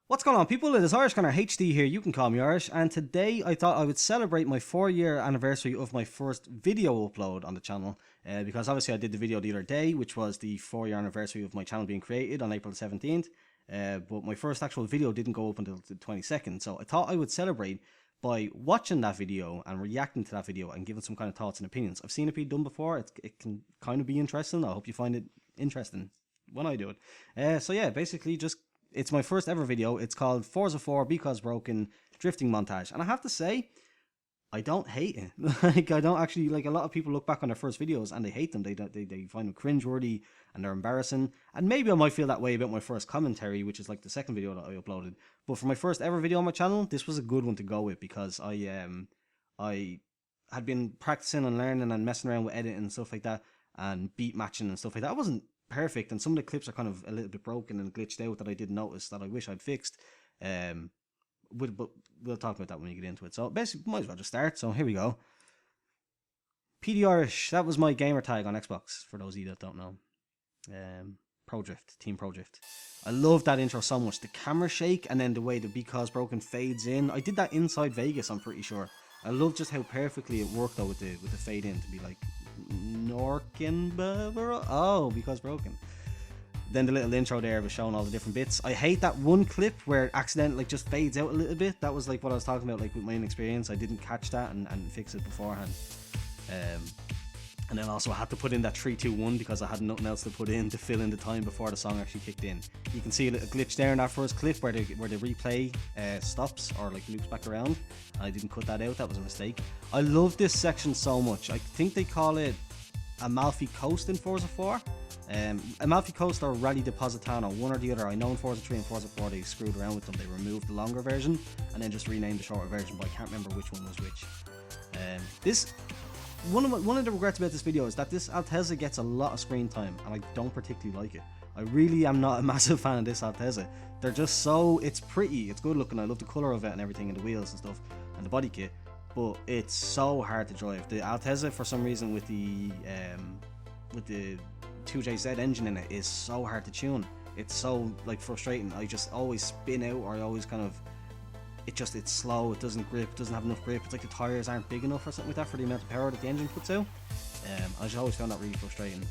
What's going on, people? It is Irish Connor HD here. You can call me Irish. And today I thought I would celebrate my 4-year anniversary of my first video upload on the channel. Because obviously I did the video the other day, which was the 4-year anniversary of my channel being created on April 17th. But my first actual video didn't go up until the 22nd. So I thought I would celebrate by watching that video and reacting to that video and giving some kind of thoughts and opinions. I've seen it be done before. It can kind of be interesting. I hope you find it interesting when I do it. So yeah, basically just it's my first ever video. It's called Forza 4 Because Broken Drifting Montage. And I have to say, I don't hate it. Like, I don't actually, like, a lot of people look back on their first videos and they hate them. They find them cringeworthy and they're embarrassing. And maybe I might feel that way about my first commentary, which is like the second video that I uploaded. But for my first ever video on my channel, this was a good one to go with because I had been practicing and learning and messing around with editing and stuff like that and beat matching and stuff like that. I wasn't perfect, and some of the clips are kind of a little bit broken and glitched out that I didn't notice that I wish I'd fixed. But we'll talk about that when we get into it. So basically, might as well just start. So here we go. PD Irish, that was my gamer tag on Xbox, for those of you that don't know. Pro Drift, Team Pro Drift. I love that intro so much. The camera shake and then the way the Because Broken fades in. I did that inside Vegas, I'm pretty sure. I love just how perfectly it worked though with the fade in to be like Because Broken. Then the little intro there was showing all the different bits. I hate that one clip where it accidentally like just fades out a little bit. That was like what I was talking about, like with my own experience. I didn't catch that and fix it beforehand. And then also I had to put in that 3-2-1 because I had nothing else to put in to fill in the time before the song actually kicked in. You can see a little glitch there in that first clip where the replay stops or like loops back around. I didn't cut that out, that was a mistake. I love this section so much. I think they call it Amalfi Coast in Forza 4. Amalfi Coast or Rally di Positano, one or the other. I know in Forza 3 and Forza 4 they screwed around with them. They removed the longer version and then just renamed the shorter version, but I can't remember which one was which. One of the regrets about this video is that this Altezza gets a lot of screen time and I don't particularly like it. I really am not a massive fan of this Altezza. They're just so, it's pretty, it's good looking, I love the colour of it and everything and the wheels and stuff and the body kit, but it's so hard to drive. The Altezza, for some reason, with the 2JZ engine in it, is so hard to tune. It's so like frustrating. I just always spin out, or I always kind of, it's slow, it doesn't grip, it doesn't have enough grip. It's like the tyres aren't big enough or something like that for the amount of power that the engine puts out. I just always found that really frustrating.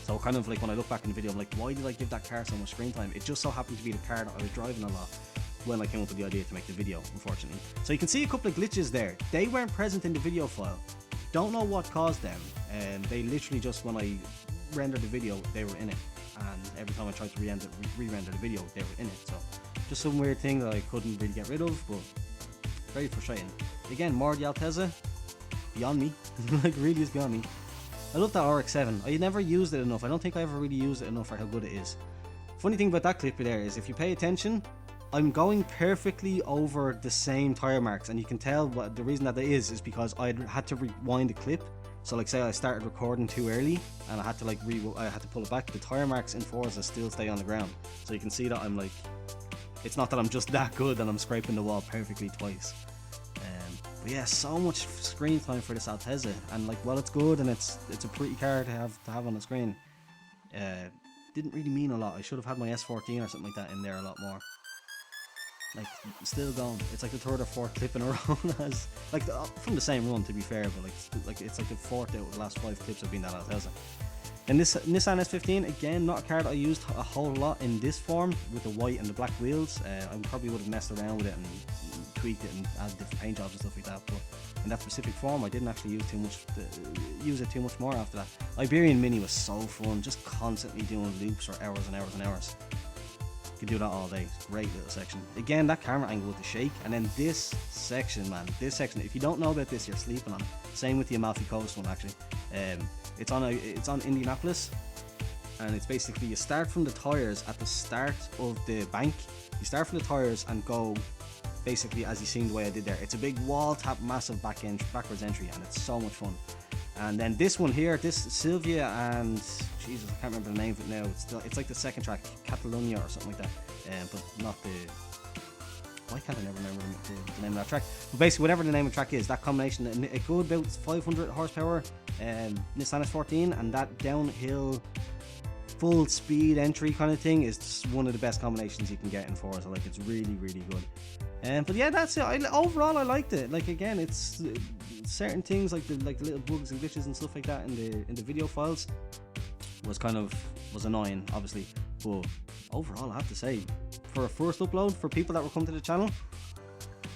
So kind of like when I look back in the video, I'm like, why did I give that car so much screen time? It just so happened to be the car that I was driving a lot when I came up with the idea to make the video, unfortunately. So you can see a couple of glitches there. They weren't present in the video file. Don't know what caused them. They literally just, when I rendered the video, they were in it. And every time I tried to re-render the video, they were in it. So just some weird thing that I couldn't really get rid of, but very frustrating. Again, more the Altezza, beyond me. Like, really is beyond me. I love that RX-7. I never used it enough. I don't think I ever really used it enough for how good it is. Funny thing about that clip there is, if you pay attention, I'm going perfectly over the same tire marks, and you can tell what the reason that is because I had to rewind the clip. So like, say I started recording too early and I had to like I had to pull it back. The tire marks in Forza still stay on the ground, so you can see that I'm like, it's not that I'm just that good and I'm scraping the wall perfectly twice. But yeah, so much screen time for this Altezza, and like, well, it's good and it's a pretty car to have on the screen. Didn't really mean a lot. I should have had my S14 or something like that in there a lot more. Like, still going. It's like the third or fourth clip in a row as like from the same run, to be fair, but like it's like the fourth out of the last 5 clips have been that Altezza. And this Nissan S15, again, not a car that I used a whole lot in this form with the white and the black wheels. I probably would have messed around with it and tweaked it and added different paint jobs and stuff like that, but in that specific form I didn't actually use it too much more after that. Iberian Mini was so fun, just constantly doing loops for hours and hours and hours. You can do that all day. Great little section. Again, that camera angle with the shake, and then this section, man, this section, if you don't know about this, you're sleeping on it. Same with the Amalfi Coast one, actually. It's on Indianapolis, and it's basically, you start from the tires at the start of the bank. You start from the tires and go basically as you seen the way I did there. It's a big wall tap, massive backwards entry, and it's so much fun. And then this one here, this Sylvia and Jesus, I can't remember the name of it now. It's like the second track, Catalunya or something like that. But not the. Why can't I never remember the name of that track? But basically, whatever the name of the track is, that combination, a good about 500 horsepower Nissan S14, and that downhill full speed entry kind of thing is just one of the best combinations you can get in Forza. Like, it's really, really good. But yeah, that's it. Overall, I liked it. Like, again, it's certain things like the little bugs and glitches and stuff like that in the video files was annoying, obviously. But overall, I have to say, for a first upload for people that were coming to the channel,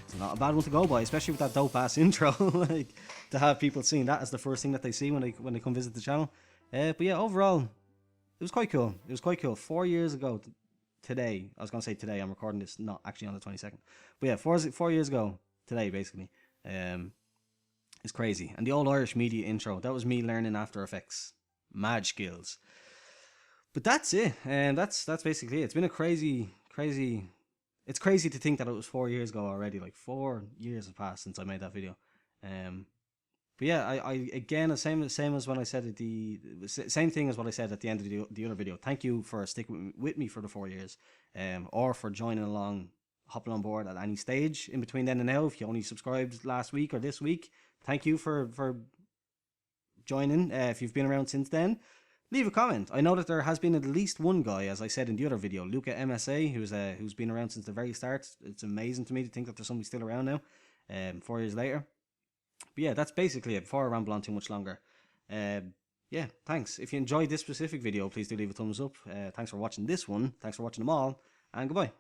it's not a bad one to go by, especially with that dope ass intro. Like, to have people seeing that as the first thing that they see when they come visit the channel. But yeah, overall, it was quite cool. It was quite cool. 4 years ago today, I was gonna say today. I'm recording this not actually on the 22nd, but yeah, 4 years ago today, basically. It's crazy. And the old Irish media intro, that was me learning After Effects, mad skills. But that's it, and that's basically it. It's been a crazy. It's crazy to think that it was 4 years ago already. Like, 4 years have passed since I made that video. But yeah, I again, the same as when I said at same thing as what I said at the end of the other video. Thank you for sticking with me for the 4 years, or for joining along, hopping on board at any stage in between then and now. If you only subscribed last week or this week, thank you for joining. If you've been around since then, leave a comment. I know that there has been at least one guy, as I said in the other video, Luca MSA, who's been around since the very start. It's amazing to me to think that there's somebody still around now, 4 years later. But yeah, that's basically it. Before I ramble on too much longer, yeah, thanks. If you enjoyed this specific video, please do leave a thumbs up. Thanks for watching this one. Thanks for watching them all, and goodbye.